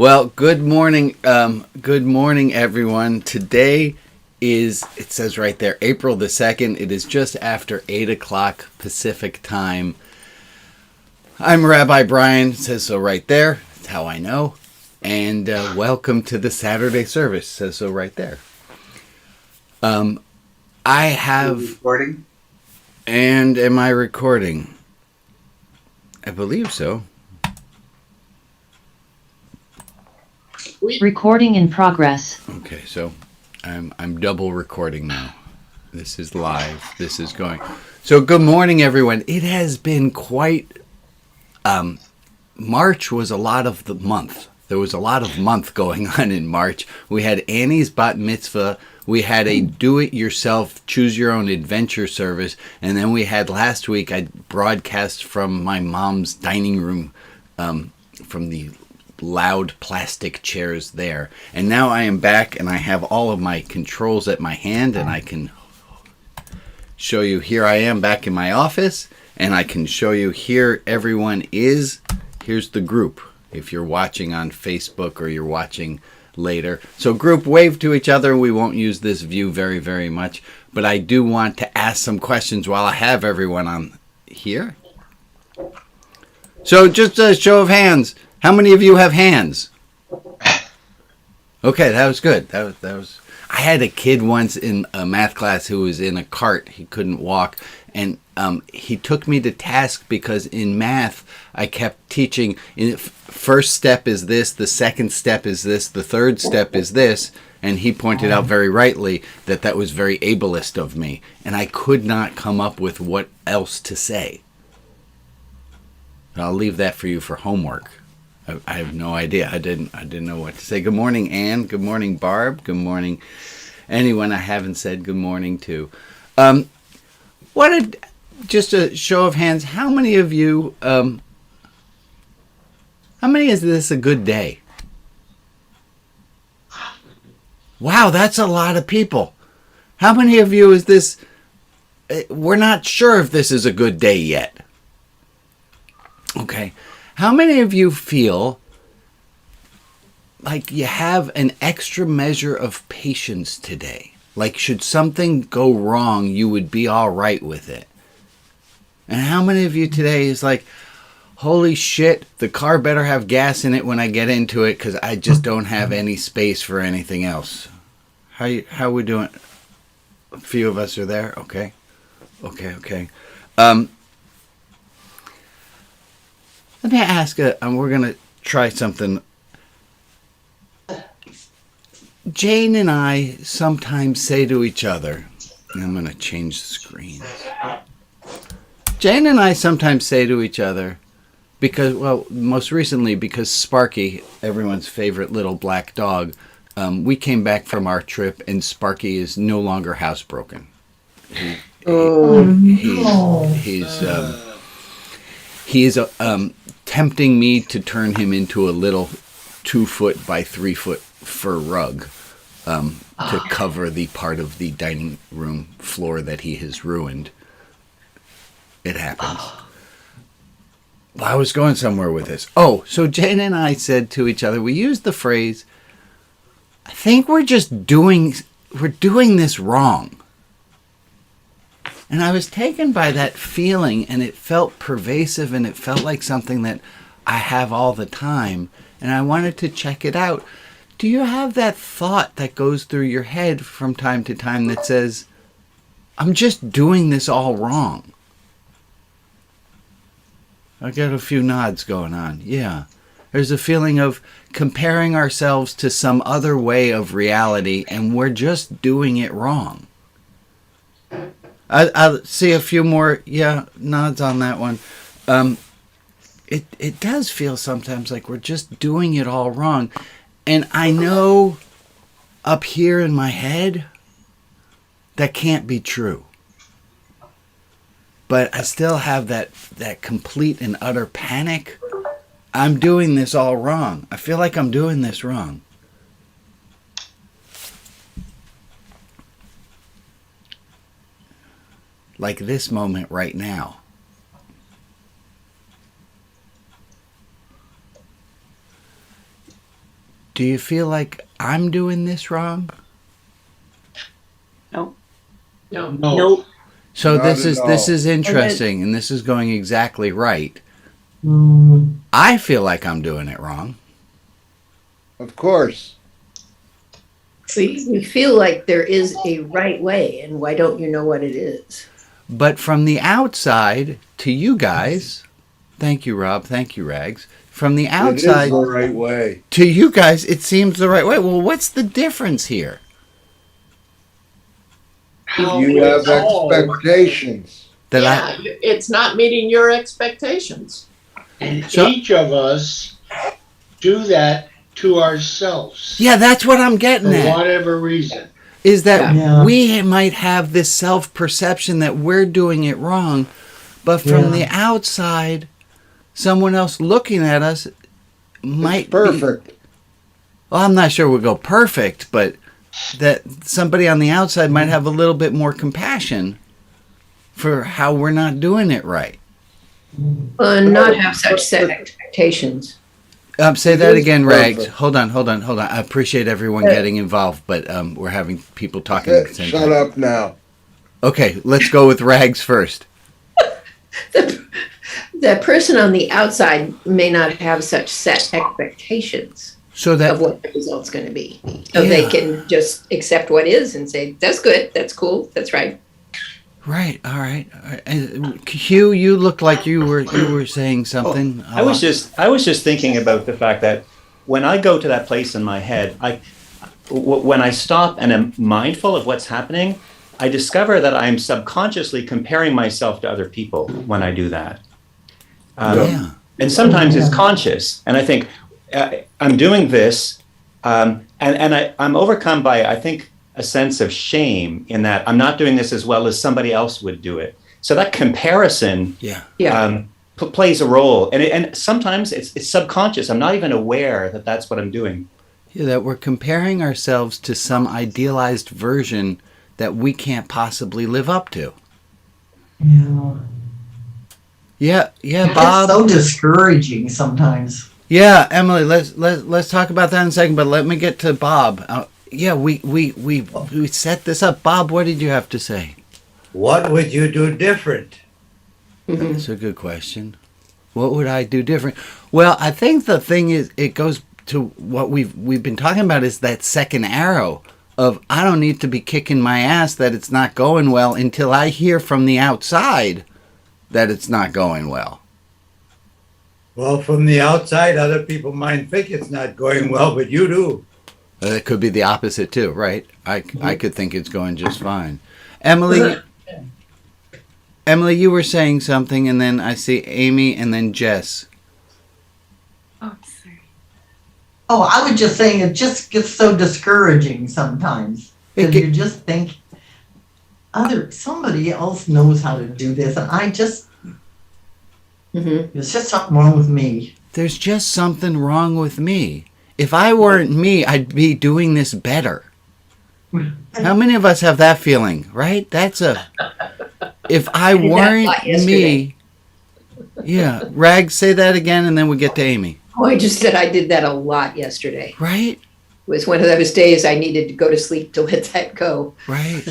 Well, good morning. Good morning, everyone. Today is, it says right there, April the 2nd. It is just after 8 o'clock Pacific time. I'm Rabbi Brian. It says so right there. That's how I know. And welcome to the Saturday service. It says so right there. I have... recording? And am I recording? I believe so. Recording in progress. Okay, so I'm double recording now. This is live. This is going. So good morning, everyone. It has been quite. March was a lot of the month. There was a lot of month going on in March. We had Annie's bat mitzvah. We had a do-it-yourself, choose-your-own-adventure service, and then we had last week. I broadcast from my mom's dining room, from the loud plastic chairs there, and now I am back and I have all of my controls at my hand, and I can show you. Here I am back in my office, and I can show you here everyone is. Here's the group if you're watching on Facebook or you're watching later. So group, wave to each other. We won't use this view very much, but I do want to ask some questions while I have everyone on here. So just a show of hands. How many of you have hands? Okay, that was good. That was. I had a kid once in a math class who was in a cart. He couldn't walk, and he took me to task because in math I kept teaching. First step is this. The second step is this. The third step is this. And he pointed out very rightly that that was very ableist of me, and I could not come up with what else to say. I'll leave that for you for homework. I have no idea. I didn't know what to say. Good morning, Anne. Good morning, Barb. Good morning, anyone I haven't said good morning to. Just a show of hands. How many of you? How many is this a good day? Wow, that's a lot of people. How many of you is this? We're not sure if this is a good day yet. Okay. How many of you feel like you have an extra measure of patience today? Like, should something go wrong, you would be all right with it? And how many of you today is like, holy shit, the car better have gas in it when I get into it because I just don't have any space for anything else? How we doing? A few of us are there. Okay. Let me ask, we're going to try something. Jane and I sometimes say to each other, and I'm going to change the screens. Jane and I sometimes say to each other, because, well, most recently because Sparky, everyone's favorite little black dog, we came back from our trip and Sparky is no longer housebroken. He's tempting me to turn him into a little 2-foot by 3-foot fur rug to cover the part of the dining room floor that he has ruined. It happens. Well, I was going somewhere with this. Oh, so Jane and I said to each other, we used the phrase, I think we're doing this wrong. And I was taken by that feeling, and it felt pervasive, and it felt like something that I have all the time, and I wanted to check it out. Do you have that thought that goes through your head from time to time that says, I'm just doing this all wrong? I got a few nods going on. Yeah. There's a feeling of comparing ourselves to some other way of reality, and we're just doing it wrong. I'll see a few more, nods on that one. It does feel sometimes like we're just doing it all wrong. And I know up here in my head, that can't be true. But I still have that complete and utter panic. I'm doing this all wrong. I feel like I'm doing this wrong. Like this moment right now. Do you feel like I'm doing this wrong? No. No. Nope. So Not this at is all. interesting, and this is going exactly right. Mm, I feel like I'm doing it wrong. Of course. See, you feel like there is a right way, and why don't you know what it is? But from the outside to you guys, thank you, Rob, thank you, Rags. From the It is outside the right way. to you guys, it seems the right way. Well, what's the difference here? How You have it's all- expectations. That Yeah, it's not meeting your expectations. And So- each of us do that to ourselves Yeah, that's what I'm for getting at. whatever reason. Is that Yeah. we might have this self-perception that we're doing it wrong, but from the outside, someone else looking at us might It's perfect. well, I'm not sure we'll go perfect, but that somebody on the outside might have a little bit more compassion for how we're not doing it right. Not have such set expectations. Say It that is again, Rags. perfect. Hold on. I appreciate everyone getting involved, but we're having people talking at the same Shut time. up now. Okay, let's go with Rags first. The person on the outside may not have such set expectations So of that what the result's going to be. So they Yeah. can just accept what is and say, that's good, that's cool, that's right. right, all right. And Hugh, you looked like you were saying something. I was just thinking about the fact that when I go to that place in my head, when I stop and am mindful of what's happening, I discover that I'm subconsciously comparing myself to other people when I do that. Yeah. And sometimes it's conscious, and I think I'm doing this, and I'm overcome by, I think, a sense of shame in that I'm not doing this as well as somebody else would do it. So that comparison Yeah. Yeah. plays a role, and sometimes it's subconscious. I'm not even aware that that's what I'm doing. Yeah, that we're comparing ourselves to some idealized version that we can't possibly live up to. Yeah. Yeah, It's Bob. so discouraging sometimes. Yeah, Emily, let's talk about that in a second, but let me get to Bob. Yeah, we set this up. Bob, what did you have to say? What would you do different? That's a good question. What would I do different? Well, I think the thing is, it goes to what we've been talking about, is that second arrow of I don't need to be kicking my ass that it's not going well until I hear from the outside that it's not going well. Well, from the outside, other people might think it's not going well, but you do. It could be the opposite too, right? I could think it's going just fine. Emily, you were saying something, and then I see Amy, and then Jess. Oh, sorry. Oh, I was just saying it just gets so discouraging sometimes. Because you just think somebody else knows how to do this, and I just there's just something wrong with me. There's just something wrong with me. If I weren't me, I'd be doing this better. How many of us have that feeling, right? If I did that a weren't lot me, yesterday. yeah. Rag, say that again, and then we get to Amy. Oh, I just said I did that a lot yesterday. Right? It was one of those days I needed to go to sleep to let that go. Right.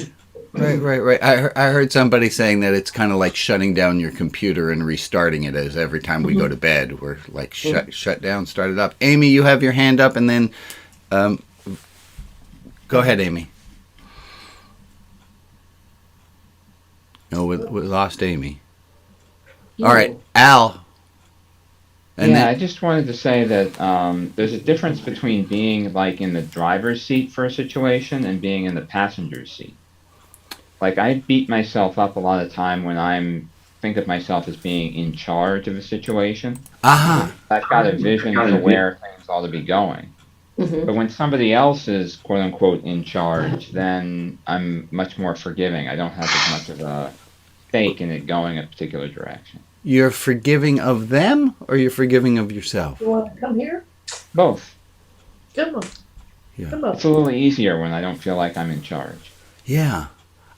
Right. I heard somebody saying that it's kind of like shutting down your computer and restarting it, as every time we go to bed, we're like shut down, start it up. Amy, you have your hand up, and then go ahead, Amy. No, we lost Amy. All right, Al. And yeah, then, I just wanted to say that there's a difference between being like in the driver's seat for a situation and being in the passenger's seat. Like I beat myself up a lot of time when think of myself as being in charge of a situation. aha, I've got a vision for where things ought to be going. But when somebody else is quote unquote in charge, then I'm much more forgiving. I don't have as much of a stake in it going a particular direction. you're forgiving of them, or you're forgiving of yourself? You want to come here? Both. Come on. Yeah. Come on. It's a little easier when I don't feel like I'm in charge. Yeah.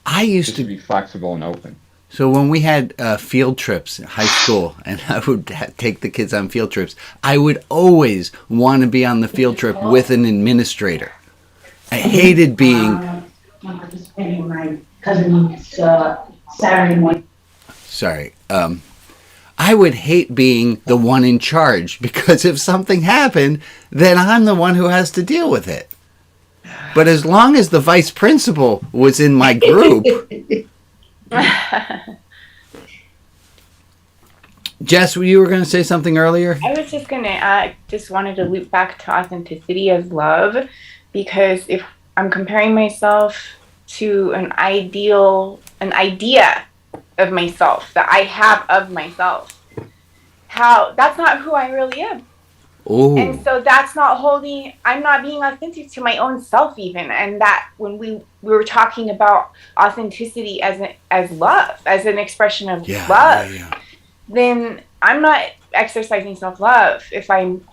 I used Just to to be flexible and open. So when we had field trips in high school, and I would take the kids on field trips, I would always want to be on the field trip with an administrator. I hated being. I'm participating in my cousin's Saturday morning. Sorry. I would hate being the one in charge, because if something happened, then I'm the one who has to deal with it. But as long as the vice principal was in my group. Jess, you were going to say something earlier? I was just going to just wanted to loop back to authenticity as love, because if I'm comparing myself to an idea of myself that I have of myself, that's not who I really am. Ooh. And so that's I'm not being authentic to my own self even. And that when we were talking about authenticity as love, as an expression of love, then I'm not exercising self-love if I'm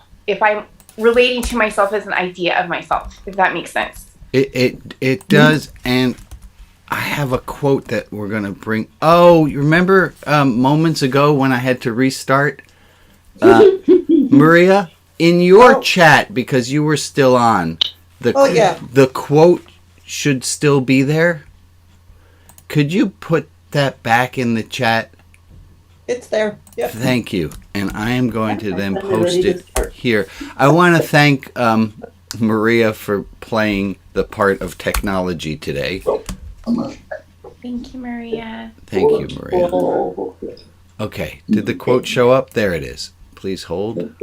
relating to myself as an idea of myself, if that makes sense. It does. And I have a quote that we're going to bring. Oh, you remember moments ago when I had to restart? Maria, in your chat, because you were still on, the quote should still be there. Could you put that back in the chat? It's there. Yep. Thank you. And I am going to then post it here. I want to thank Maria for playing the part of technology today. Thank you, Maria. Thank you, Maria. Okay, did the quote show up? There it is. Please hold.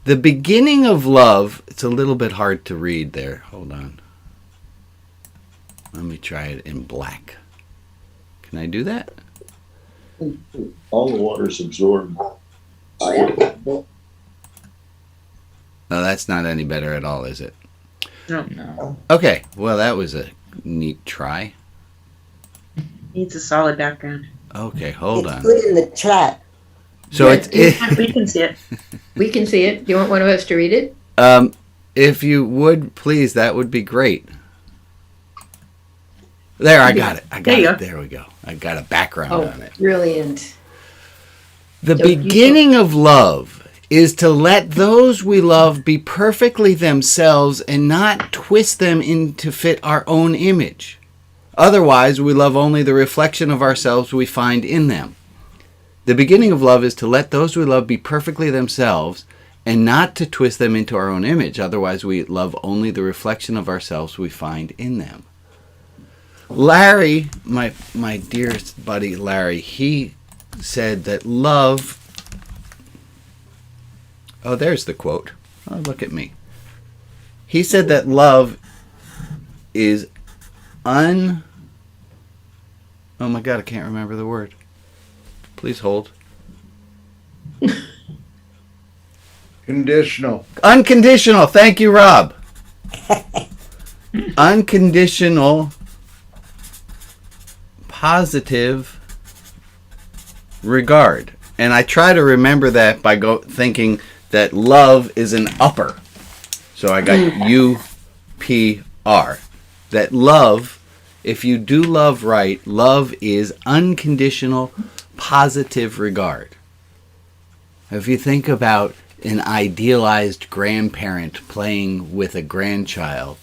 The beginning of love, it's a little bit hard to read there. Hold on. Let me try it in black. Can I do that? All the water's absorbed. No, that's not any better at all, is it? No. Okay, well, that was a neat try. Needs a solid background. Okay, hold on. It's good in the chat. So we can see it. We can see it. Do you want one of us to read it? If you would, please, that would be great. There, I got it. There we go. I got a background on it. Brilliant. The beginning of love is to let those we love be perfectly themselves and not twist them in to fit our own image. Otherwise, we love only the reflection of ourselves we find in them. The beginning of love is to let those we love be perfectly themselves and not to twist them into our own image. Otherwise, we love only the reflection of ourselves we find in them. Larry, my dearest buddy Larry, he said that love... Oh, there's the quote. Oh, look at me. He said that love is Oh my God, I can't remember the word. Please hold. Conditional. Unconditional. Thank you, Rob. Unconditional, positive regard. And I try to remember that by thinking that love is an upper. So I got UPR. That love, if you do love right, love is unconditional, positive regard. If you think about an idealized grandparent playing with a grandchild,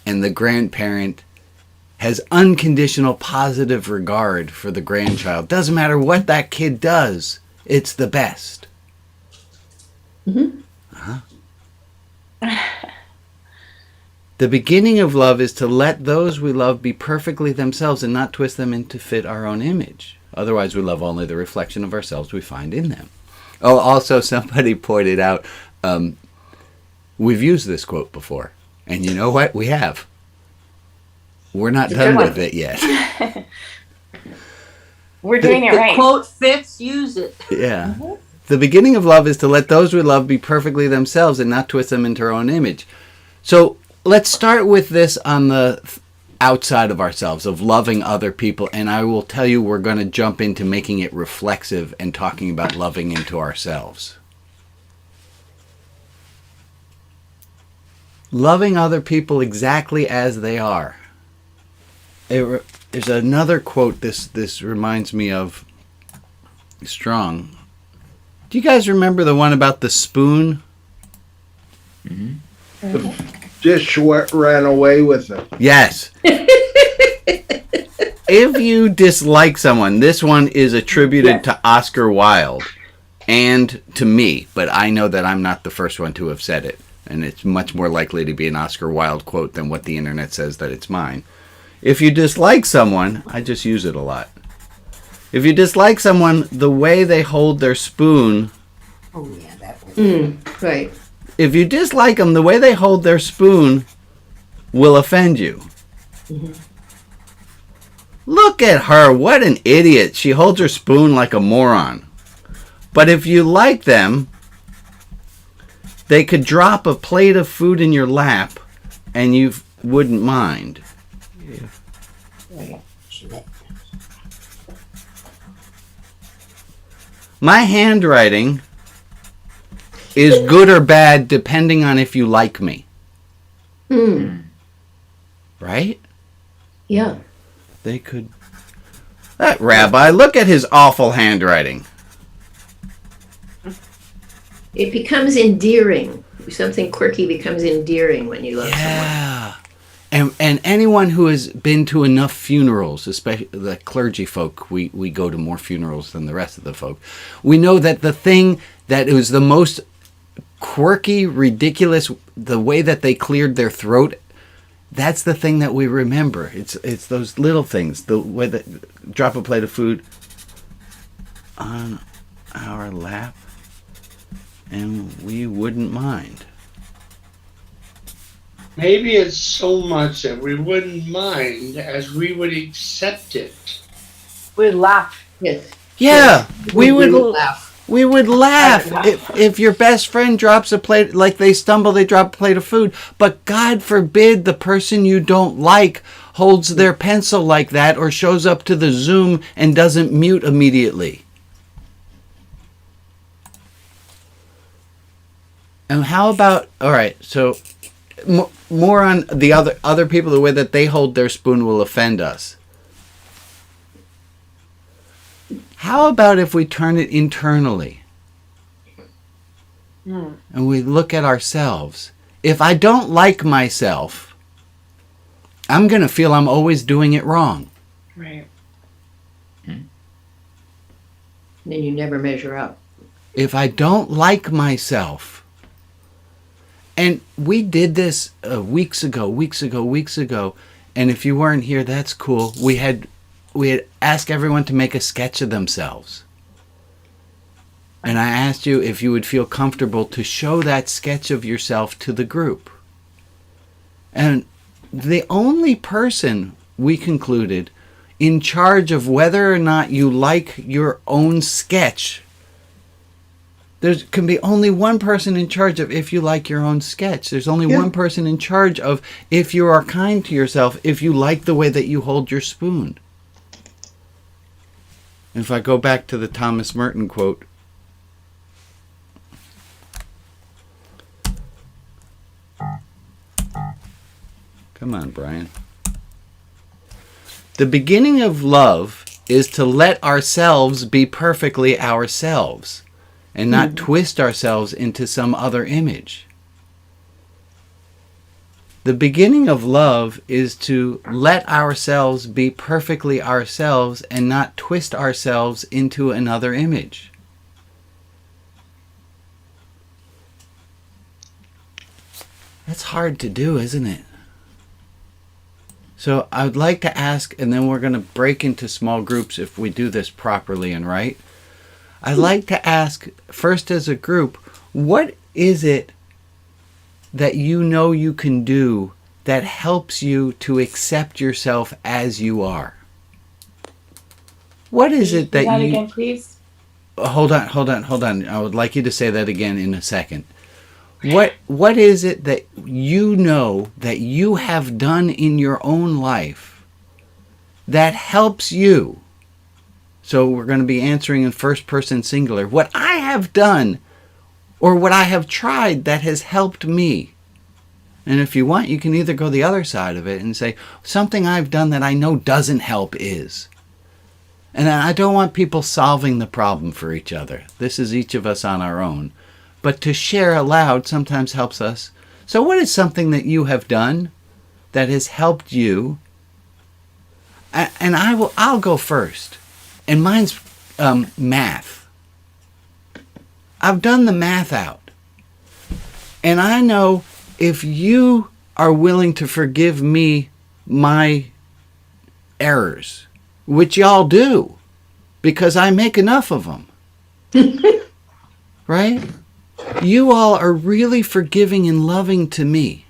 and the grandparent has unconditional, positive regard for the grandchild, doesn't matter what that kid does, it's the best. Mm-hmm. The beginning of love is to let those we love be perfectly themselves and not twist them in to fit our own image. Otherwise, we love only the reflection of ourselves we find in them. Oh, also, somebody pointed out, we've used this quote before. And you know what? We have. We're not done with it yet. We're doing it right. The quote fits, use it. Yeah. The beginning of love is to let those we love be perfectly themselves and not twist them into our own image. So let's start with this on the outside of ourselves, of loving other people. And I will tell you, we're going to jump into making it reflexive and talking about loving into ourselves. Loving other people exactly as they are. There's another quote. This reminds me of strong. Do you guys remember the one about the spoon? The dish ran away with it. Yes. If you dislike someone, this one is attributed to Oscar Wilde and to me, but I know that I'm not the first one to have said it, and it's much more likely to be an Oscar Wilde quote than what the internet says that it's mine. If you dislike someone, I just use it a lot. If you dislike someone, the way they hold their spoon... Oh, yeah, that one. Right. If you dislike them, the way they hold their spoon will offend you. Mm-hmm. Look at her. What an idiot. She holds her spoon like a moron. But if you like them, they could drop a plate of food in your lap and you wouldn't mind. My handwriting is good or bad depending on if you like me. Right? Yeah. They could... That rabbi, look at his awful handwriting. It becomes endearing. Something quirky becomes endearing when you love someone. And anyone who has been to enough funerals, especially the clergy folk, we go to more funerals than the rest of the folk. We know that the thing that was the most quirky, ridiculous, the way that they cleared their throat, that's the thing that we remember. It's those little things, the way that drop a plate of food on our lap, and we wouldn't mind. Maybe it's so much that we wouldn't mind as we would accept it. We'd laugh. Yes. Yeah, we would laugh. We would laugh if your best friend drops a plate, like they stumble, they drop a plate of food. But God forbid the person you don't like holds their pencil like that or shows up to the Zoom and doesn't mute immediately. And how about, all right, so more on the other people, the way that they hold their spoon will offend us. How about if we turn it internally and we look at ourselves? If I don't like myself, I'm going to feel I'm always doing it wrong. Right. Then you never measure up. If I don't like myself, and we did this weeks ago, and if you weren't here, that's cool. We had asked everyone to make a sketch of themselves. And I asked you if you would feel comfortable to show that sketch of yourself to the group. And the only person, we concluded, in charge of whether or not you like your own sketch, there can be only one person in charge of if you like your own sketch. There's only one person in charge of if you are kind to yourself, if you like the way that you hold your spoon. If I go back to the Thomas Merton quote, come on, Brian. The beginning of love is to let ourselves be perfectly ourselves and not twist ourselves into some other image. The beginning of love is to let ourselves be perfectly ourselves and not twist ourselves into another image. That's hard to do, isn't it? So I would like to ask, and then we're going to break into small groups if we do this properly and right. I'd like to ask, first as a group, what is it that you know you can do that helps you to accept yourself as you are? What is it that you... again, please? Hold on. I would like you to say that again in a second. What is it that you know that you have done in your own life that helps you? So we're going to be answering in first person singular. What I have done or what I have tried that has helped me. And if you want, you can either go the other side of it and say, something I've done that I know doesn't help is. And I don't want people solving the problem for each other. This is each of us on our own. But to share aloud sometimes helps us. So what is something that you have done that has helped you? And I'll go first. And mine's math. I've done the math out. And I know if you are willing to forgive me my errors, which y'all do, because I make enough of them, right? You all are really forgiving and loving to me,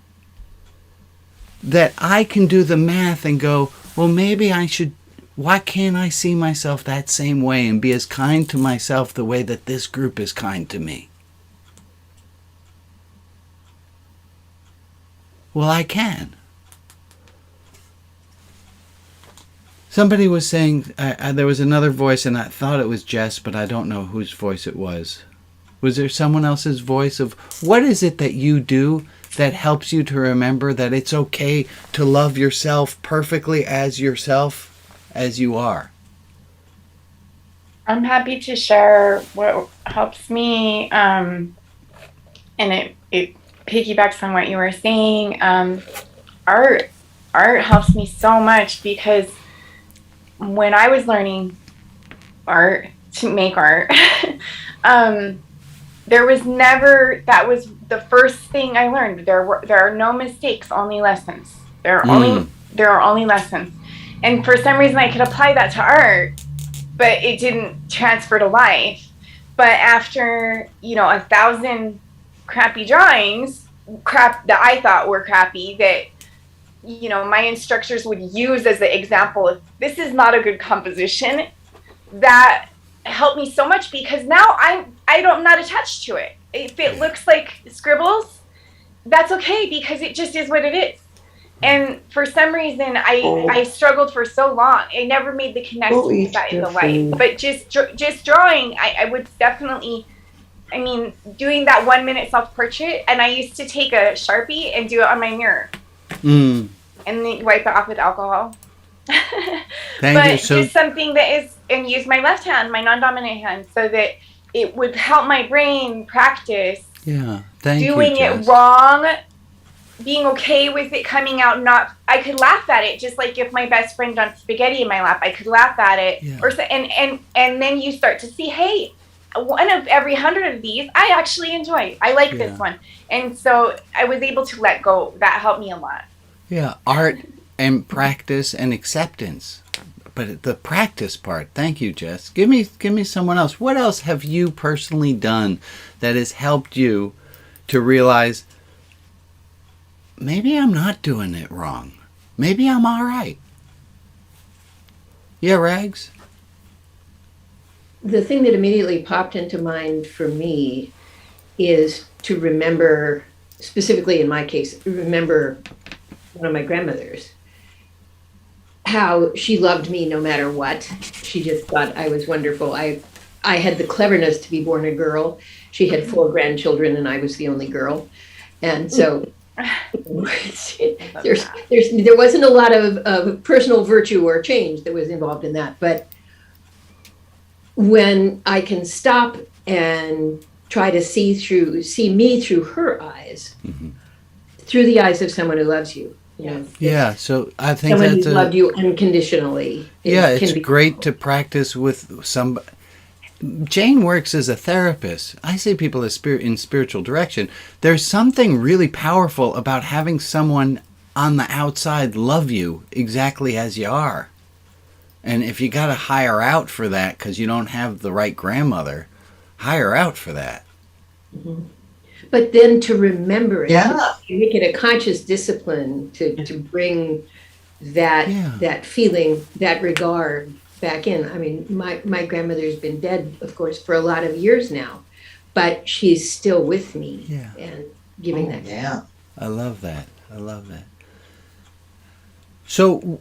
that I can do the math and go, well, maybe I should, why can't I see myself that same way and be as kind to myself the way that this group is kind to me? Well, I can. Somebody was saying, there was another voice, and I thought it was Jess, but I don't know whose voice it was. Was there someone else's voice of, what is it that you do that helps you to remember that it's okay to love yourself perfectly as yourself, as you are? I'm happy to share what helps me, and it piggybacks on what you were saying. Art helps me so much, because when I was learning art, to make art, there was never, that was the first thing I learned. There are no mistakes, only lessons. There are only lessons. And for some reason I could apply that to art, but it didn't transfer to life. But after, 1,000 crappy drawings, crap that I thought were crappy, that my instructors would use as the example of, this is not a good composition, that helped me so much, because now I'm not attached to it. If it looks like scribbles, that's okay, because it just is what it is. And for some reason, I struggled for so long. I never made the connection with that in the life. But just drawing, I would definitely, doing that 1 minute self-portrait, and I used to take a Sharpie and do it on my mirror. And then wipe it off with alcohol. But just something that is, and use my left hand, my non-dominant hand, so that it would help my brain practice doing it wrong, being okay with it coming out. I could laugh at it, just like if my best friend dumped spaghetti in my lap, I could laugh at it. And then you start to see, hey, one of every 100 of these I actually enjoy. I like this one. And so I was able to let go. That helped me a lot. Yeah, art and practice and acceptance. But the practice part, thank you, Jess. Give me someone else. What else have you personally done that has helped you to realize, maybe I'm not doing it wrong. Maybe I'm all right. Yeah, Rags? The thing that immediately popped into mind for me is to remember, specifically in my case, remember one of my grandmothers, how she loved me no matter what. She just thought I was wonderful. I had the cleverness to be born a girl. She had 4 grandchildren and I was the only girl. And so there wasn't a lot of personal virtue or change that was involved in that. But when I can stop and try to see me through her eyes, through the eyes of someone who loves you. Yeah, so I think someone that's who loved you unconditionally. It's great to practice with somebody. Jane works as a therapist. I see people as in spiritual direction. There's something really powerful about having someone on the outside love you exactly as you are. And if you got to hire out for that because you don't have the right grandmother, hire out for that. But then to remember it, to make it a conscious discipline to bring that feeling, that regard back in. I mean, my grandmother's been dead, of course, for a lot of years now, but she's still with me and giving that. Yeah. I love that. I love that. So,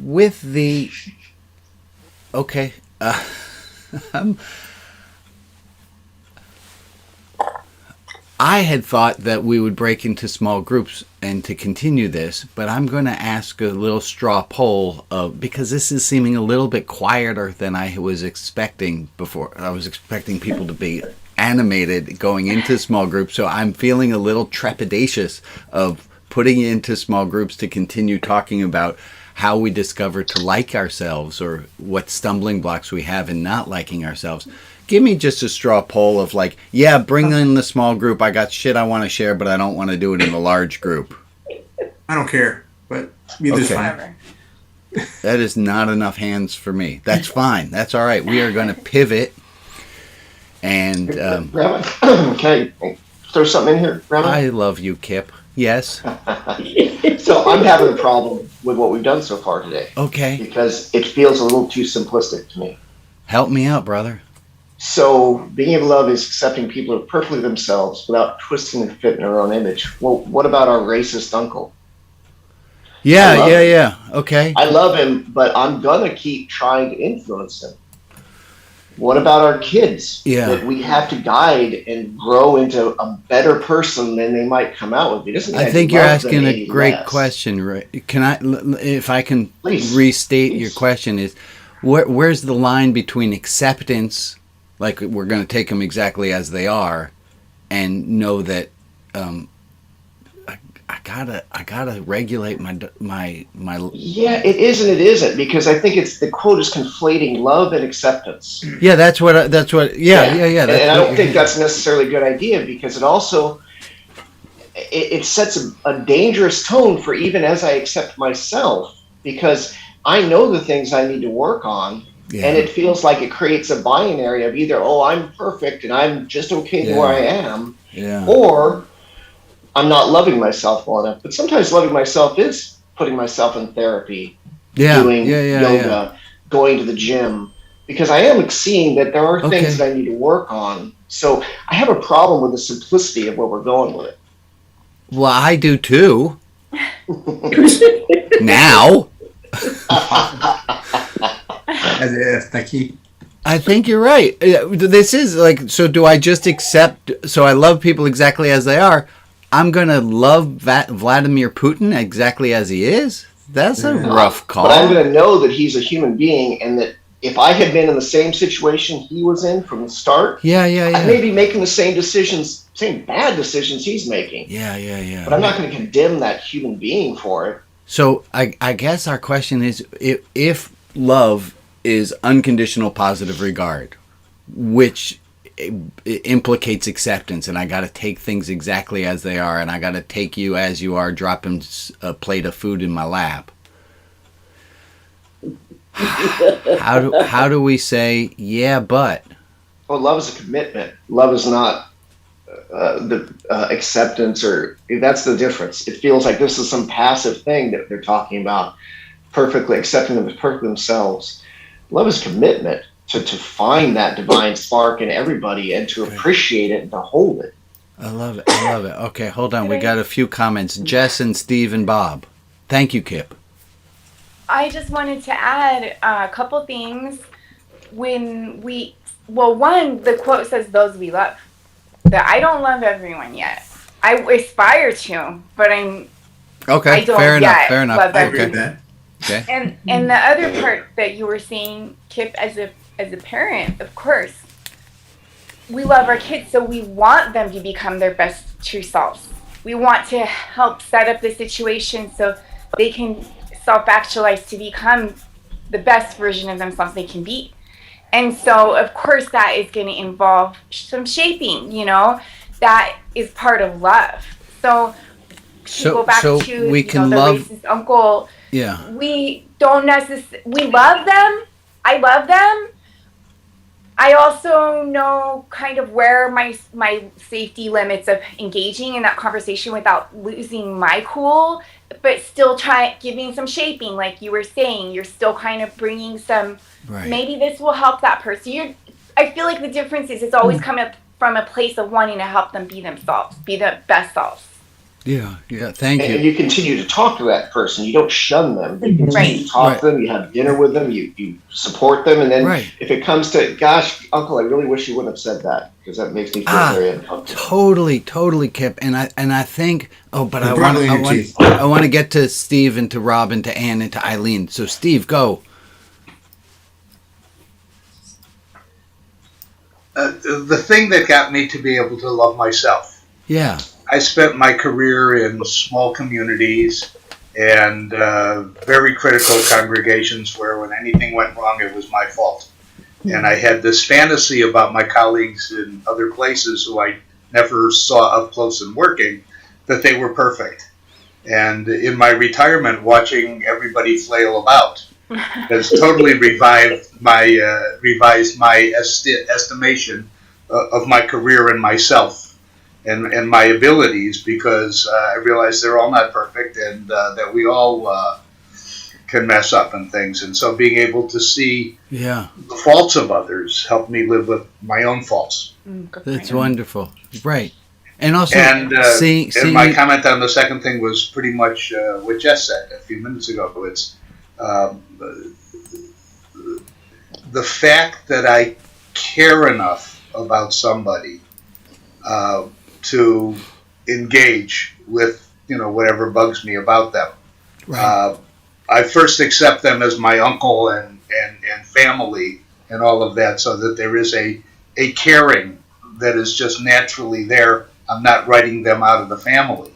with the, okay, I had thought that we would break into small groups and to continue this, but I'm going to ask a little straw poll because this is seeming a little bit quieter than I was expecting before. I was expecting people to be animated going into small groups, so I'm feeling a little trepidatious of putting into small groups to continue talking about how we discover to like ourselves or what stumbling blocks we have in not liking ourselves. Give me just a straw poll of like, yeah, bring in the small group. I got shit I want to share, but I don't want to do it in a large group. I don't care, but either's Okay. fine. That is not enough hands for me. That's fine. That's all right. We are going to pivot. And Grandma, can I throw something in here, Grandma? I love you, Kip. Yes. So I'm having a problem with what we've done so far today. Okay. Because it feels a little too simplistic to me. Help me out, brother. So being able to love is accepting people who are perfectly themselves without twisting and fitting their own image. Well, what about our racist uncle? Yeah. Okay. I love him, but I'm going to keep trying to influence him. What about our kids? Yeah. That we have to guide and grow into a better person than they might come out with. It doesn't mean I think you're love them asking a any great less. question. Right? Can I, if I can Please. restate your question, is where's the line between acceptance, like we're going to take them exactly as they are, and know that I gotta regulate my. Yeah, it is and it isn't, because I think it's the quote is conflating love and acceptance. Yeah, that's what. Yeah. And That's I what don't think that's necessarily a good idea, because it also it sets a dangerous tone for even as I accept myself, because I know the things I need to work on. Yeah. And it feels like it creates a binary of either, oh, I'm perfect and I'm just okay where I am, or I'm not loving myself well enough. But sometimes loving myself is putting myself in therapy, doing yoga, going to the gym, because I am seeing that there are things that I need to work on. So I have a problem with the simplicity of where we're going with it. Well, I do too. Now. I think you're right. This is like, so do I just accept, so I love people exactly as they are. I'm going to love Vladimir Putin exactly as he is? That's a rough call. But I'm going to know that he's a human being, and that if I had been in the same situation he was in from the start, I may be making the same decisions, same bad decisions he's making. Yeah. But I'm not going to condemn that human being for it. So I guess our question is, if love is unconditional positive regard, which implicates acceptance, and I got to take things exactly as they are, and I got to take you as you are, dropping a plate of food in my lap. How do we say, yeah, but? Well, love is a commitment. Love is not the acceptance, or that's the difference. It feels like this is some passive thing that they're talking about, perfectly accepting them as perfect themselves. Love is commitment to find that divine spark in everybody and to appreciate it and to hold it. I love it. Okay, hold on. We got a few comments. Jess and Steve and Bob. Thank you, Kip. I just wanted to add a couple things. One, the quote says, those we love. That I don't love everyone yet. I aspire to, but I don't fair enough. love I everyone. agree with that. Okay. And the other part that you were saying, Kip, as a parent, of course, we love our kids, so we want them to become their best true selves. We want to help set up the situation so they can self-actualize to become the best version of themselves they can be. And so, of course, that is going to involve some shaping, that is part of love. So go back to we can the love racist uncle. Yeah. We don't necessarily, we love them. I love them. I also know kind of where my safety limits of engaging in that conversation without losing my cool, but still giving some shaping, like you were saying. You're still kind of bringing some, maybe this will help that person. I feel like the difference is it's always coming up from a place of wanting to help them be themselves, be the best selves. Yeah, yeah. Thank And you. you continue to talk to that person. You don't shun them. You continue to talk to them. You have dinner with them. You support them. And then if it comes to, gosh, Uncle, I really wish you wouldn't have said that because that makes me feel very uncomfortable. Totally, Kip. And I think. Oh, but I teeth. want to get to Steve and to Rob and to Ann and to Eileen. So Steve, go. The thing that got me to be able to love myself. Yeah. I spent my career in small communities and very critical congregations where when anything went wrong, it was my fault. And I had this fantasy about my colleagues in other places who I never saw up close and working, that they were perfect. And in my retirement, watching everybody flail about has totally revised my estimation of my career and myself. And my abilities, because I realize they're all not perfect and that we all can mess up and things. And so being able to see the faults of others helped me live with my own faults. That's wonderful. Right. And also, and seeing my comment on the second thing was pretty much what Jess said a few minutes ago. It's the fact that I care enough about somebody to engage with whatever bugs me about them. Right. I first accept them as my uncle and family and all of that, so that there is a caring that is just naturally there. I'm not writing them out of the family,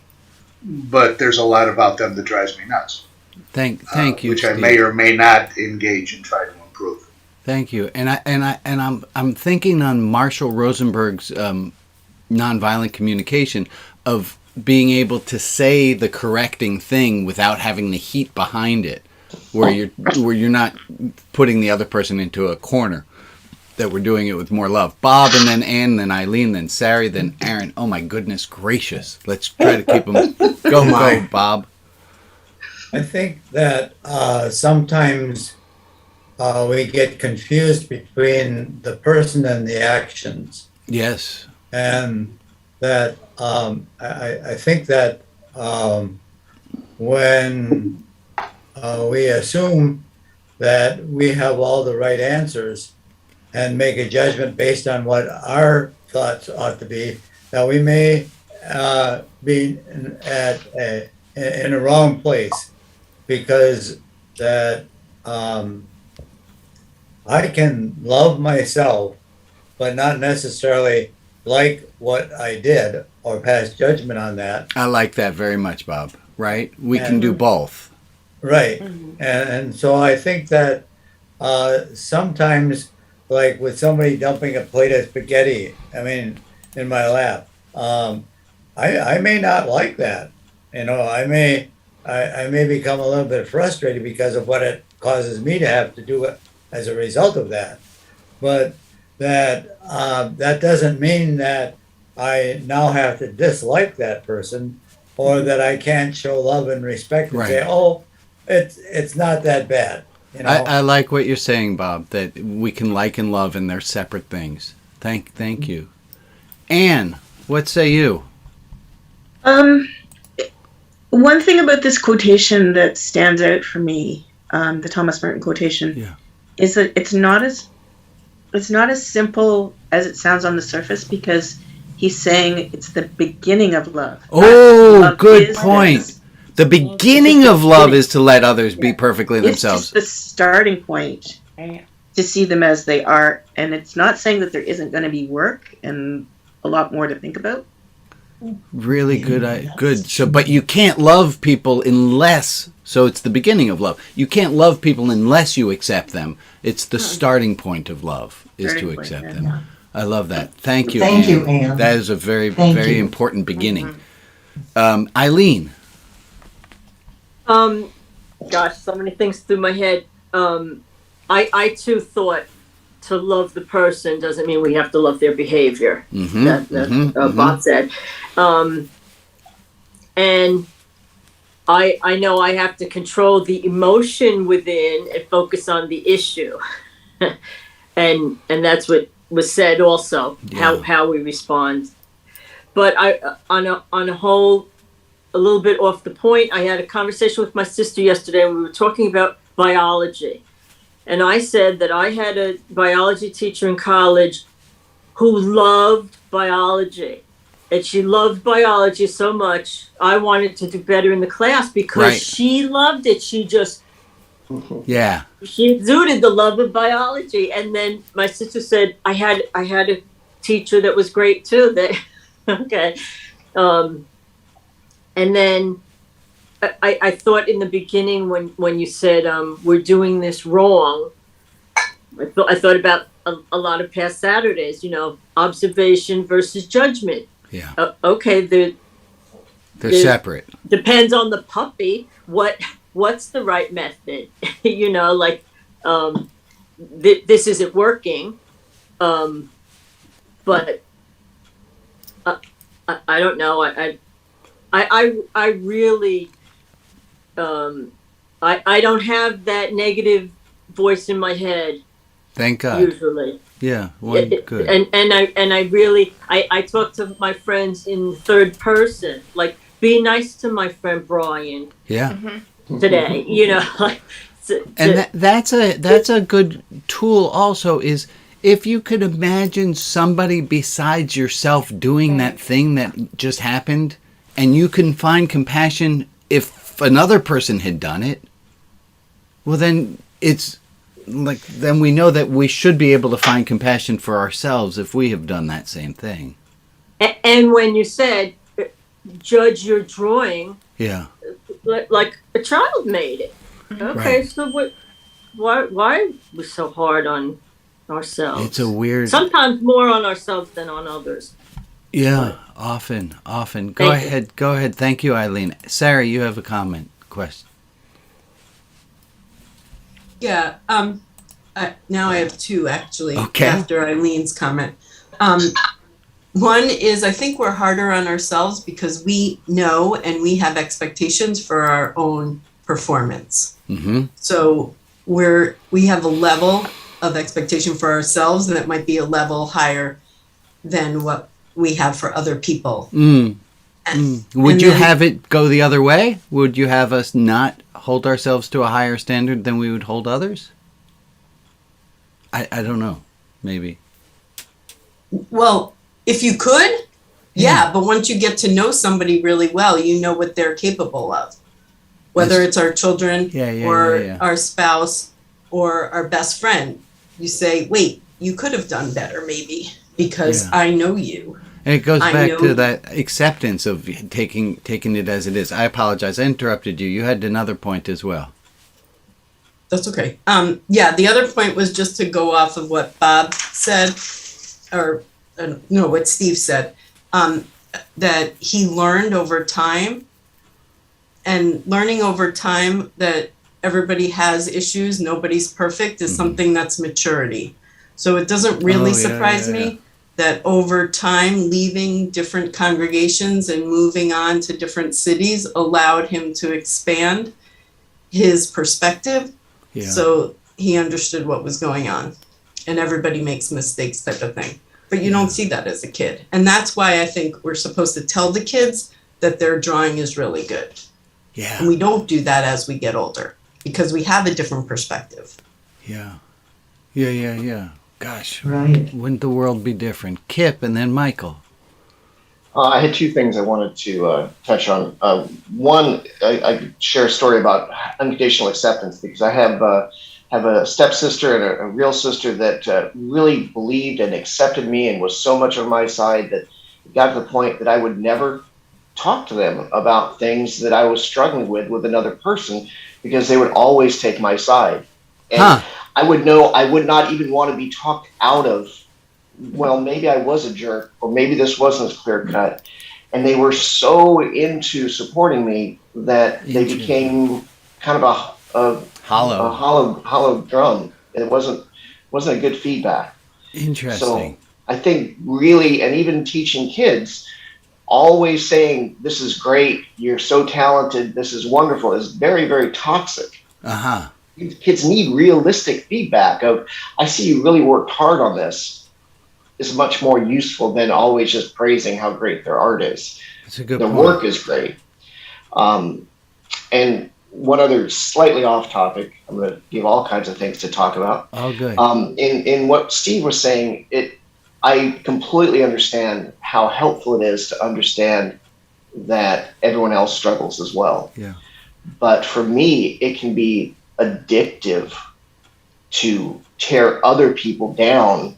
but there's a lot about them that drives me nuts. Thank you, which Steve. I may or may not engage and try to improve. Thank you. And I'm thinking on Marshall Rosenberg's nonviolent communication of being able to say the correcting thing without having the heat behind it, where you're not putting the other person into a corner, that we're doing it with more love. Bob, and then Ann, then Eileen, then Sari, then Aaron. Oh my goodness gracious. Let's try to keep them. Go, Bob. I think that sometimes we get confused between the person and the actions. Yes. And that I think that when we assume that we have all the right answers and make a judgment based on what our thoughts ought to be, that we may be in a wrong place, because that I can love myself, but not necessarily like what I did or pass judgment on that. I like that very much, Bob. Right? We can do both. Right. And so I think that sometimes, like with somebody dumping a plate of spaghetti, in my lap, I may not like that. I may become a little bit frustrated because of what it causes me to have to do as a result of that. But that doesn't mean that I now have to dislike that person, or that I can't show love and respect and say, oh, it's not that bad. I like what you're saying, Bob, that we can like and love, and they're separate things. Thank you. Anne, what say you? One thing about this quotation that stands out for me, the Thomas Merton quotation, is that it's not as simple as it sounds on the surface, because he's saying it's the beginning of love. Oh, love good point. The beginning of love is to let others be perfectly themselves. It's just the starting point to see them as they are. And it's not saying that there isn't going to be work and a lot more to think about. Really good. Good. So, but you can't love people unless. So it's the beginning of love. You can't love people unless you accept them. It's the starting point of love is to accept them. Yeah. I love that. Thank you. Thank you, Anne. That is a very, very important beginning. Eileen. Gosh, so many things through my head. I too thought to love the person doesn't mean we have to love their behavior. Bob said. And I know I have to control the emotion within and focus on the issue. and that's what was said also, how we respond. But on a whole a little bit off the point. I had a conversation with my sister yesterday, and we were talking about biology. And I said that I had a biology teacher in college who loved biology. And she loved biology so much, I wanted to do better in the class because she loved it. She just, she exuded the love of biology. And then my sister said, I had a teacher that was great too. That, okay. And then I thought in the beginning when you said we're doing this wrong, I thought about a lot of past Saturdays, you know, observation versus judgment. Yeah. Okay, they're separate. Depends on the puppy. What's the right method? You know, like this isn't working. But I don't know. I really I don't have that negative voice in my head. Thank God. Usually. Yeah. Well, good. And I really I talk to my friends in third person. Like, be nice to my friend Brian. Yeah. Today, you know. And that's a good tool also, is if you could imagine somebody besides yourself doing that thing that just happened, and you can find compassion if another person had done it, well then it's like, then we know that we should be able to find compassion for ourselves if we have done that same thing. And when you said judge your drawing, like a child made it. Okay, so why are we so hard on ourselves? It's a weird. Sometimes more on ourselves than on others. Yeah, often. Go ahead. Thank you, Eileen. Sarah, you have a question. Yeah. Now I have two, actually, okay. After Eileen's comment. One is, I think we're harder on ourselves because we know and we have expectations for our own performance. Mm-hmm. So we have a level of expectation for ourselves, and it might be a level higher than what we have for other people. Would you have it go the other way? Would you have us not hold ourselves to a higher standard than we would hold others? I don't know. Maybe. Well, if you could, yeah. But once you get to know somebody really well, you know what they're capable of. Whether it's our children or our spouse or our best friend, you say, wait, you could have done better maybe because I know you. And it goes back to that acceptance of taking it as it is. I apologize. I interrupted you. You had another point as well. That's okay. The other point was just to go off of what Bob said, or no, what Steve said, that he learned over time. And learning over time that everybody has issues, nobody's perfect, is something that's maturity. So it doesn't really surprise me that over time, leaving different congregations and moving on to different cities allowed him to expand his perspective. Yeah. So he understood what was going on. And everybody makes mistakes, type of thing. But you don't see that as a kid. And that's why I think we're supposed to tell the kids that their drawing is really good. Yeah. And we don't do that as we get older because we have a different perspective. Yeah. Gosh. Right. Wouldn't the world be different? Kip and then Michael. I had two things I wanted to touch on. One, I could share a story about unconditional acceptance because I have a stepsister and a real sister that really believed and accepted me and was so much on my side that it got to the point that I would never talk to them about things that I was struggling with another person because they would always take my side. And I would not even want to be talked out of, well, maybe I was a jerk or maybe this wasn't as clear cut. And they were so into supporting me that they became kind of a hollow drum. It wasn't a good feedback. Interesting. So I think really, and even teaching kids, always saying, this is great, you're so talented, this is wonderful, is very, very toxic. Kids need realistic feedback of, I see you really worked hard on this, is much more useful than always just praising how great their art is. That's a good point. Their work is great. And one other slightly off topic, I'm going to give all kinds of things to talk about. Oh, good. In what Steve was saying, I completely understand how helpful it is to understand that everyone else struggles as well. Yeah. But for me, it can be addictive to tear other people down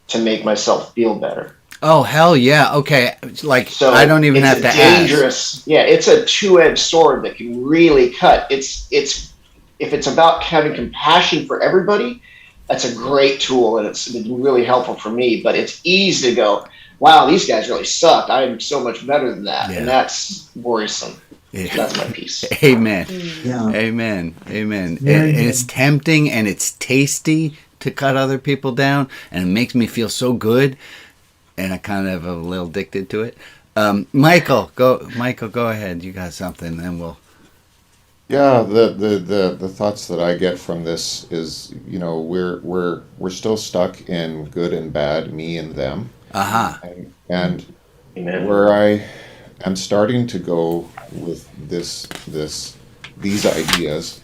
to make myself feel better. Oh, hell yeah. Okay. Like, So I don't even have to dangerous, ask. Yeah, it's a two-edged sword that can really cut. It's if it's about having compassion for everybody, that's a great tool, and it's been really helpful for me. But it's easy to go, wow, these guys really suck. I'm so much better than that. Yeah. And that's worrisome. Yeah. So that's my piece. Amen. Yeah. Amen. Amen. Very And good. it's tempting and it's tasty to cut other people down, and it makes me feel so good, and I kind of a little addicted to it. Michael, go ahead. You got something, then we'll. Yeah, the thoughts that I get from this is, you know, we're still stuck in good and bad, me and them. Uh-huh. And where I am starting to go with these ideas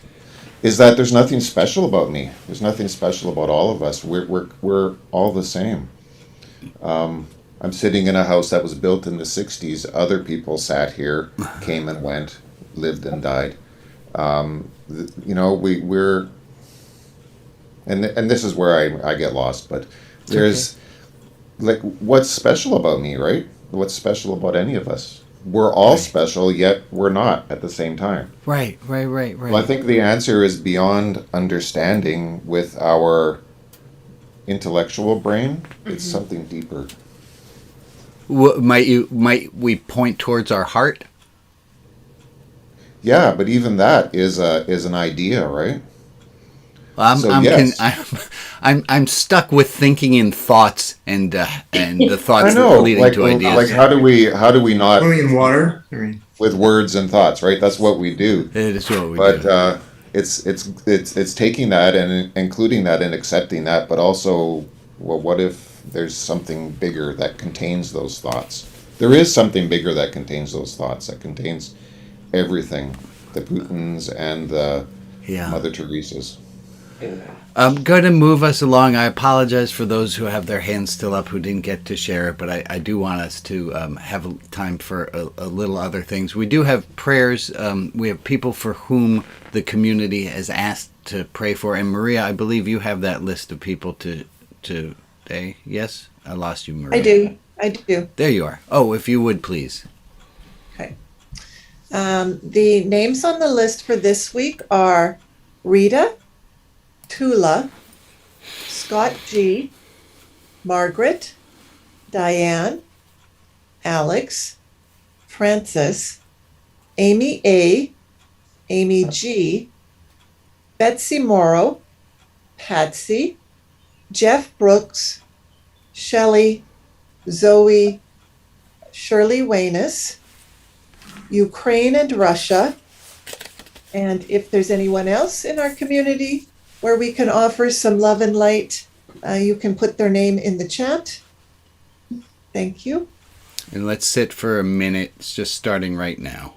is that there's nothing special about me. There's nothing special about all of us. We're all the same. I'm sitting in a house that was built in the 60s. Other people sat here, came and went, lived and died. You know, we're, and this is where I get lost, but there's, like, what's special about me, right? What's special about any of us? We're all special, yet we're not at the same time. Right. Well, I think the answer is beyond understanding with our intellectual brain. It's something deeper. Might we point towards our heart? Yeah, but even that is an idea, right? I'm stuck with thinking in thoughts and the thoughts I know, leading to ideas. Like how do we not Swimming in water? with words and thoughts, right? That's what we do. It is what we do. But it's taking that and including that and accepting that, but also, well, what if there's something bigger that contains those thoughts? There is something bigger that contains those thoughts, that contains everything, the Putins and the Mother Teresa's. I'm going to move us along. I apologize for those who have their hands still up who didn't get to share it, but I do want us to have time for a little other things. We do have prayers. We have people for whom the community has asked to pray for. And Maria, I believe you have that list of people today. Yes? I lost you, Maria. I do. There you are. Oh, if you would, please. Okay. The names on the list for this week are Rita, Tula, Scott G, Margaret, Diane, Alex, Francis, Amy A, Amy G, Betsy Morrow, Patsy, Jeff Brooks, Shelley, Zoe, Shirley Wayness, Ukraine and Russia, and if there's anyone else in our community where we can offer some love and light, you can put their name in the chat. Thank you. And let's sit for a minute. It's just starting right now.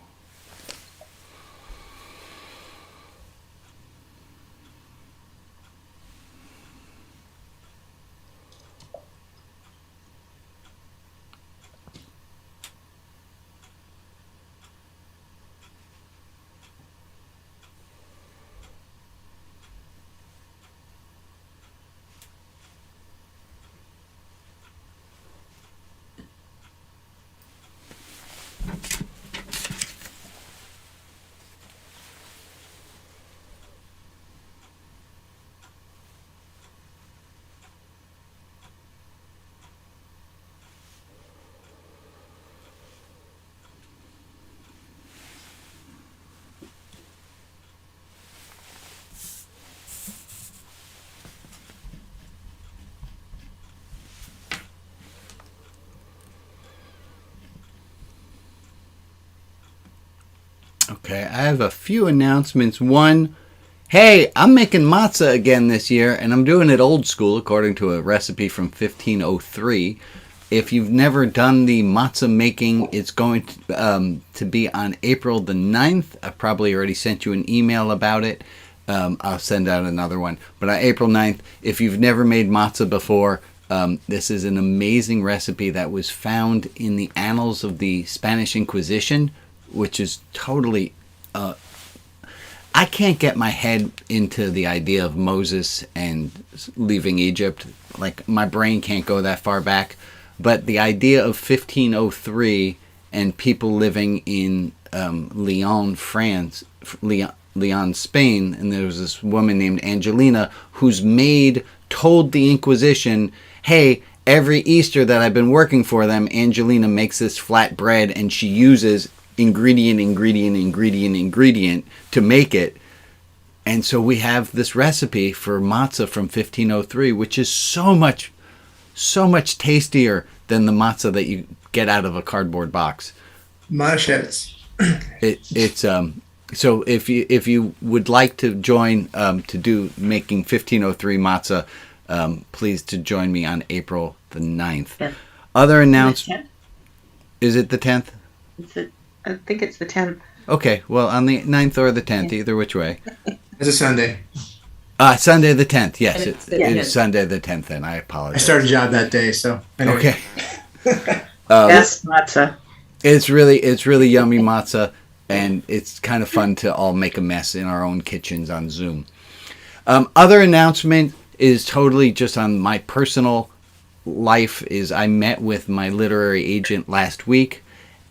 Okay, I have a few announcements. One, hey, I'm making matzah again this year, and I'm doing it old school according to a recipe from 1503. if you've never done the matzah making, it's going to be on April the 9th. I probably already sent you an email about it. I'll send out another one. But on April 9th, if you've never made matzah before, this is an amazing recipe that was found in the annals of the Spanish Inquisition, which is totally... I can't get my head into the idea of Moses and leaving Egypt. Like, my brain can't go that far back. But the idea of 1503 and people living in Lyon, France, Lyon, Spain, and there was this woman named Angelina whose maid told the Inquisition, hey, every Easter that I've been working for them, Angelina makes this flat bread and she uses ingredient to make it. And so we have this recipe for matzah from 1503, which is so much tastier than the matzah that you get out of a cardboard box. Machetes. It's so if you would like to join to do making 1503 matzah, please to join me on April the 9th. Yeah. Other announcements. Is it the 10th? I think it's the 10th. Okay, well, on the 9th or the 10th, either which way. It's a Sunday. Sunday the 10th, yes. It Yeah. is Sunday the 10th, and I I apologize. started a job that day, so. Anyway. Okay. Yes, matzah. It's really yummy matzah, and it's kind of fun to all make a mess in our own kitchens on Zoom. Other announcement is totally just on my personal life, is I met with my literary agent last week,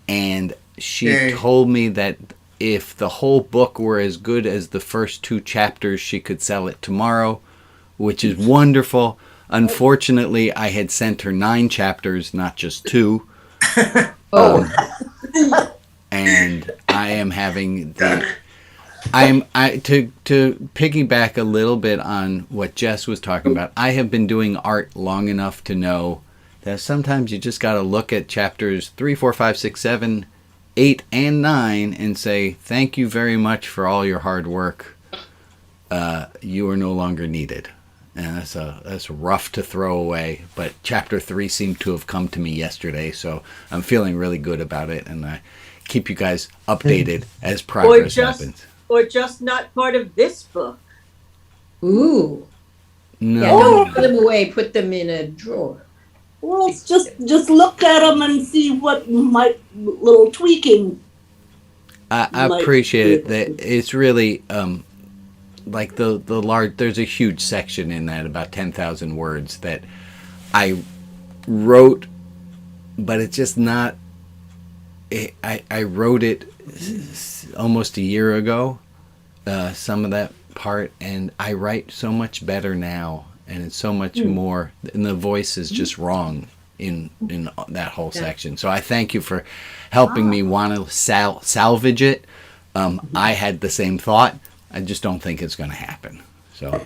and she told me that if the whole book were as good as the first 2 chapters, she could sell it tomorrow, which is wonderful. Unfortunately, I had sent her 9 chapters, not just 2. And I am having to piggyback a little bit on what Jess was talking about. I have been doing art long enough to know that sometimes you just got to look at chapters 3, 4, 5, 6, 7, 8, and 9 and say, thank you very much for all your hard work. You are no longer needed. And that's rough to throw away. But chapter 3 seemed to have come to me yesterday, so I'm feeling really good about it. And I keep you guys updated as progress happens. Or just not part of this book. Ooh. No. Yeah, don't throw them away. Put them in a drawer. Well, it's just look at them and see what might little tweaking. I appreciate it. That it's really like the large. There's a huge section in that, about 10,000 words, that I wrote, but it's just not. I wrote it almost a year ago. Some of that part, and I write so much better now. And it's so much more, and the voice is just wrong in that whole section. So I thank you for helping me want to salvage it. I had the same thought. I just don't think it's going to happen. So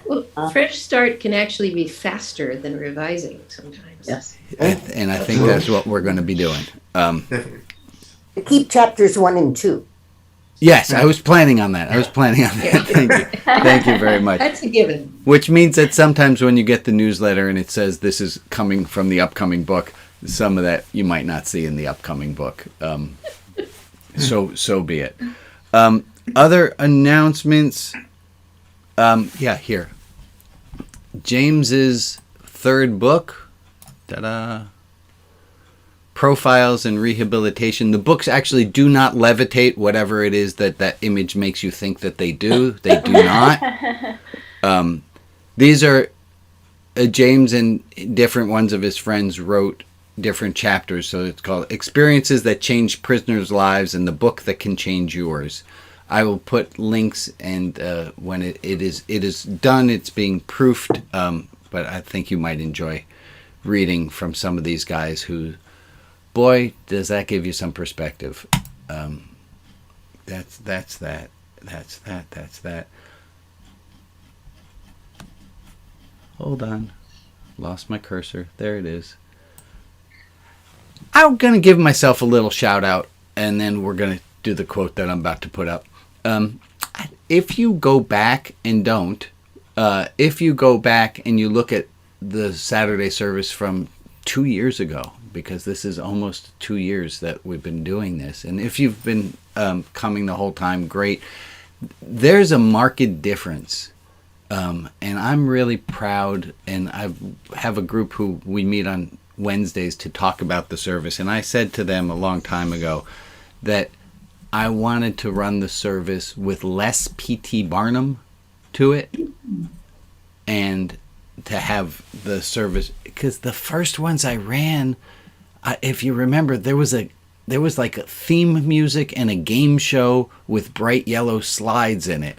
Fresh start can actually be faster than revising sometimes. Yes. And I think that's what we're going to be doing. Keep chapters 1 and 2. Yes, I was planning on that. Thank you. Thank you very much. That's a given. Which means that sometimes when you get the newsletter and it says this is coming from the upcoming book, some of that you might not see in the upcoming book. So be it. Other announcements. Here. James's 3rd book. Ta-da. Profiles and Rehabilitation. The books actually do not levitate, whatever it is that image makes you think that they do. They do not. These are James and different ones of his friends wrote different chapters. So it's called Experiences That Change Prisoners' Lives and the Book That Can Change Yours. I will put links, and when it is done, it's being proofed. But I think you might enjoy reading from some of these guys who, boy, does that give you some perspective. That's that. Hold on. Lost my cursor. There it is. I'm going to give myself a little shout out, and then we're going to do the quote that I'm about to put up. If you go back and if you go back and you look at the Saturday service from 2 years ago, because this is almost 2 years that we've been doing this. And if you've been coming the whole time, great. There's a marked difference. And I'm really proud, and I have a group who we meet on Wednesdays to talk about the service. And I said to them a long time ago that I wanted to run the service with less P.T. Barnum to it, and to have the service, because the first ones I ran, if you remember, there was like a theme music and a game show with bright yellow slides in it,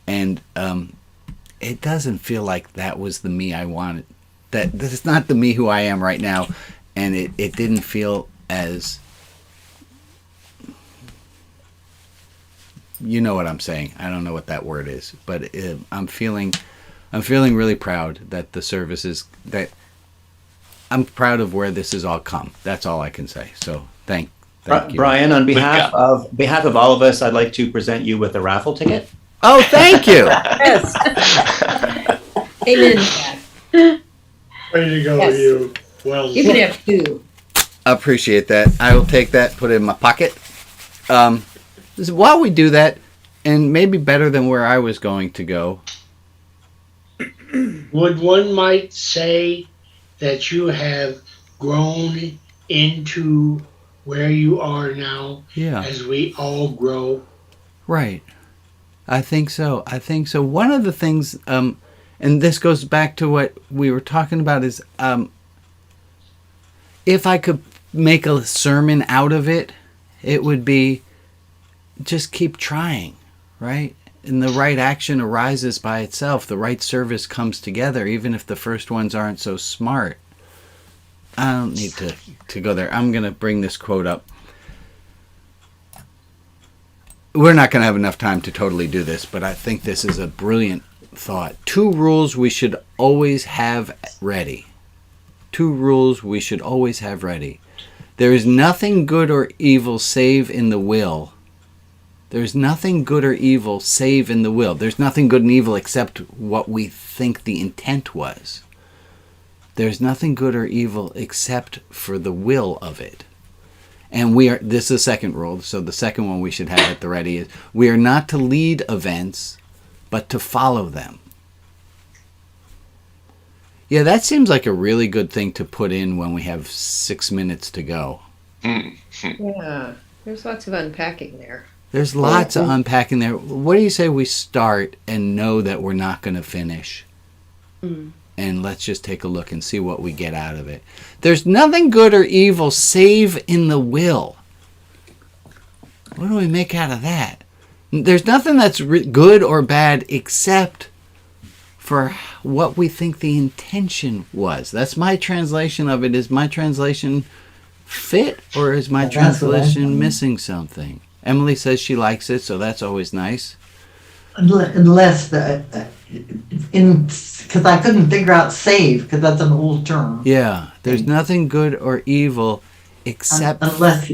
and it doesn't feel like that was the me I wanted. This is not the me who I am right now, and it didn't feel as, you know what I'm saying. I don't know what that word is, but I'm feeling really proud that the services, that I'm proud of where this has all come. That's all I can say. So thank you. Brian, on behalf of all of us, I'd like to present you with a raffle ticket. Oh, thank you. Yes. Amen. Way to go, Yes. you. Well, You can have two. I appreciate that. I will take that, put it in my pocket. While we do that, and maybe better than where I was going to go, Would one might say that you have grown into where you are now, Yeah. as we all grow? right. I think so. One of the things, and this goes back to what we were talking about, is if I could make a sermon out of it, it would be just keep trying, right? And the right action arises by itself. The right service comes together, even if the first ones aren't so smart. I don't need to go there. I'm going to bring this quote up. We're not going to have enough time to totally do this, but I think this is a brilliant thought. 2 rules we should always have ready. 2 rules we should always have ready. There is nothing good or evil save in the will. There's nothing good or evil save in the will. There's nothing good and evil except what we think the intent was. There's nothing good or evil except for the will of it. And this is the second rule, so the second one we should have at the ready is, we are not to lead events, but to follow them. Yeah, that seems like a really good thing to put in when we have 6 minutes to go. Yeah, there's lots of unpacking there. There's lots of unpacking there. What do you say we start and know that we're not going to finish? And let's just take a look and see what we get out of it. There's nothing good or evil save in the will. What do we make out of that? There's nothing that's good or bad except for what we think the intention was. That's my translation of it. Is my translation fit, or is my translation missing something? Emily says she likes it, so that's always nice. Unless because I couldn't figure out save, because that's an old term. Yeah, there's nothing good or evil except unless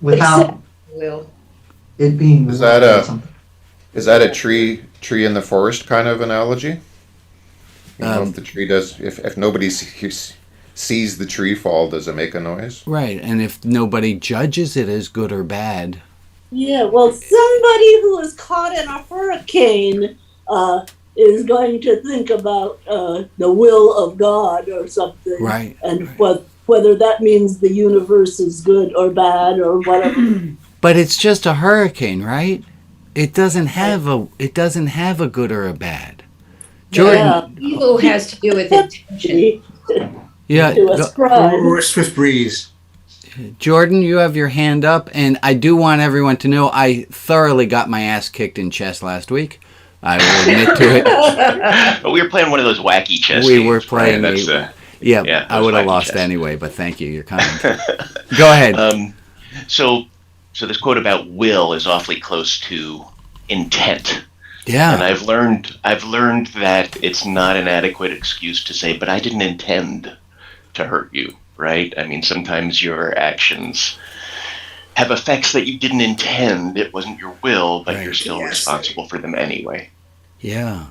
without will it being. Is that a tree in the forest kind of analogy? You know, if the tree does, if nobody sees the tree fall, does it make a noise? Right, and if nobody judges it as good or bad. Yeah, well, somebody who is caught in a hurricane is going to think about the will of God or something. Right. And whether that means the universe is good or bad or whatever. But it's just a hurricane, right? It doesn't have a good or a bad. Jordan. Yeah. Evil has to do with intention. Yeah. Or a swift breeze. Jordan, you have your hand up, and I do want everyone to know I thoroughly got my ass kicked in chess last week. I will admit to it. But we were playing one of those wacky chess We games. were playing. Right? Yeah, I would have lost anyway, but thank you. You're kind. Go ahead. So this quote about will is awfully close to intent. Yeah. And I've learned that it's not an adequate excuse to say, but I didn't intend to hurt you, right? I mean, sometimes your actions have effects that you didn't intend. It wasn't your will, but you're still responsible for them anyway. Yeah.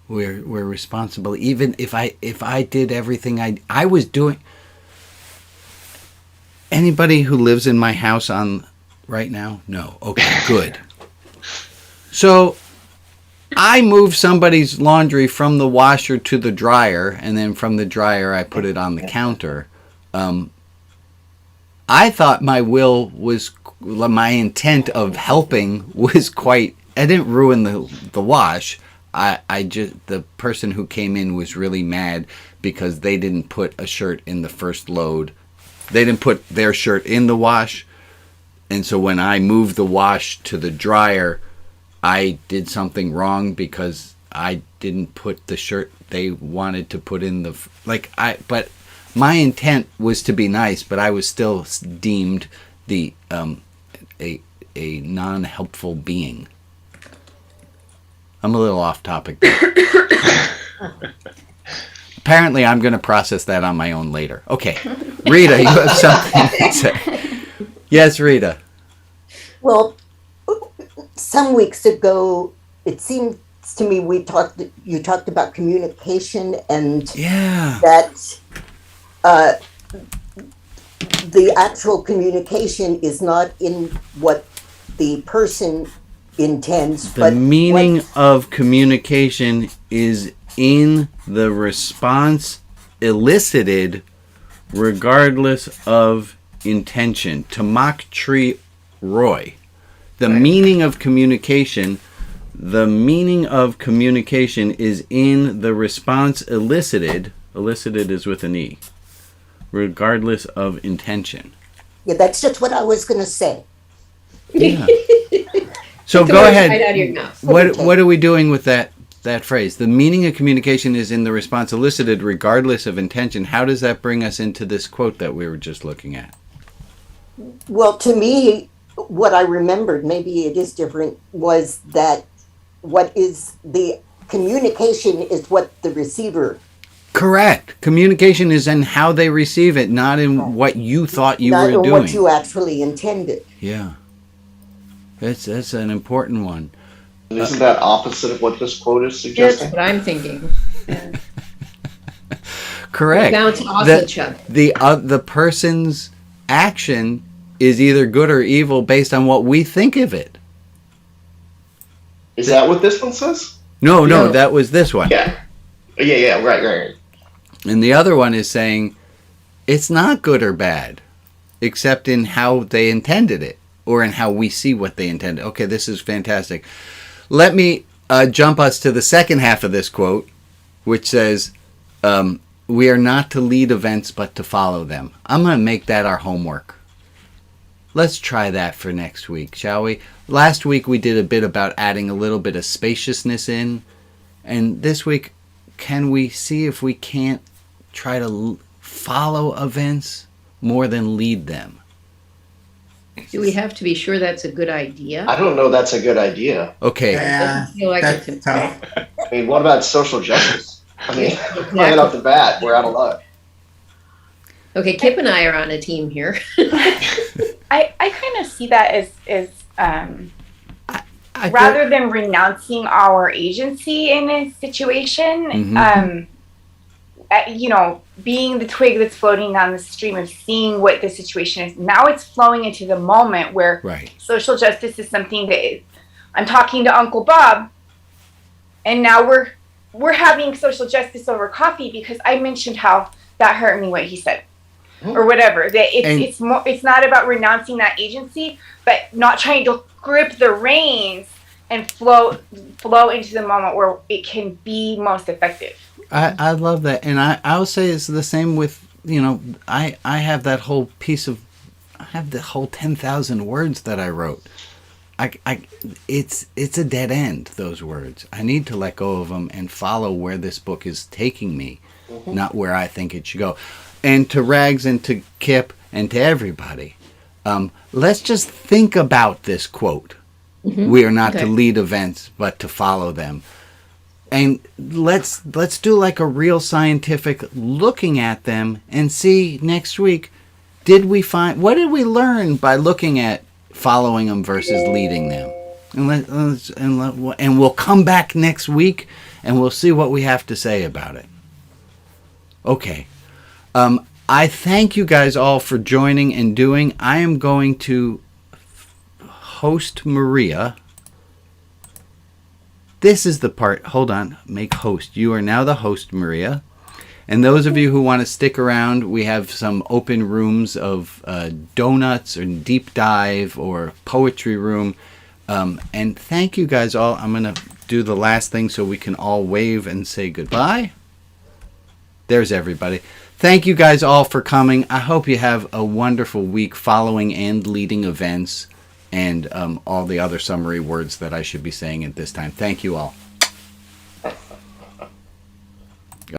We're responsible. Even if I did everything I was doing. Anybody who lives in my house on right now? No. Okay, good. So I move somebody's laundry from the washer to the dryer, and then from the dryer I put it on the counter. I thought my intent of helping was quite. I didn't ruin the wash. The person who came in was really mad because they didn't put a shirt in the first load. They didn't put their shirt in the wash, and so when I moved the wash to the dryer, I did something wrong because I didn't put the shirt they wanted to put in the But my intent was to be nice, but I was still deemed a non-helpful being. I'm a little off topic there. Apparently, I'm going to process that on my own later. Okay, Rita, you have something to say. Yes, Rita. Well, some weeks ago, it seems to me you talked about communication and that the actual communication is not in what the person intends. The meaning of communication is in the response elicited regardless of intention. Tamak Tree Roy. The meaning of communication is in the response elicited is with an E, regardless of intention. Yeah, that's just what I was going to say. Yeah. So go ahead. Right out of your mouth. What are we doing with that phrase? The meaning of communication is in the response elicited regardless of intention. How does that bring us into this quote that we were just looking at? Well, to me, what I remembered, maybe it is different, was that what is the communication is what the receiver. Correct. Communication is in how they receive it, not in what you thought you were doing. Not in what you actually intended. Yeah. That's an important one. Isn't that opposite of what this quote is suggesting? That's what I'm thinking. Correct. Bounce off each other. The person's action is either good or evil based on what we think of it. Is that what this one says? No, that was this one. Yeah, right. And the other one is saying it's not good or bad, except in how they intended it, or in how we see what they intended. Okay, this is fantastic. Let me jump us to the second half of this quote, which says, we are not to lead events, but to follow them. I'm going to make that our homework. Let's try that for next week, shall we? Last week we did a bit about adding a little bit of spaciousness in. And this week, can we see if we can't try to follow events more than lead them? Do we have to be sure that's a good idea? I don't know that's a good idea. Okay. I feel like that's it's tough. I mean, what about social justice? I mean, right off the bat, we're out of luck. Okay, Kip and I are on a team here. I kind of see that as rather than renouncing our agency in a situation, being the twig that's floating down the stream of seeing what the situation is. Now it's flowing into the moment where social justice is something that I'm talking to Uncle Bob, and now we're having social justice over coffee because I mentioned how that hurt me what he said. Or whatever. That it's not about renouncing that agency, but not trying to grip the reins and flow into the moment where it can be most effective. I love that, and I'll say it's the same with I have that whole I have the whole 10,000 words that I wrote. It's a dead end, those words. I need to let go of them and follow where this book is taking me, not where I think it should go. And to Rags and to Kip and to everybody, let's just think about this quote. We are not to lead events, but to follow them. And let's do like a real scientific looking at them and see next week, what did we learn by looking at following them versus leading them? And we'll come back next week and we'll see what we have to say about it. Okay. I thank you guys all for joining and doing. I am going to host Maria. This is the part. Hold on. Make host. You are now the host, Maria. And those of you who want to stick around, we have some open rooms of donuts or deep dive or poetry room. And thank you guys all. I'm going to do the last thing so we can all wave and say goodbye. There's everybody. Thank you guys all for coming. I hope you have a wonderful week following and leading events and all the other summary words that I should be saying at this time. Thank you all.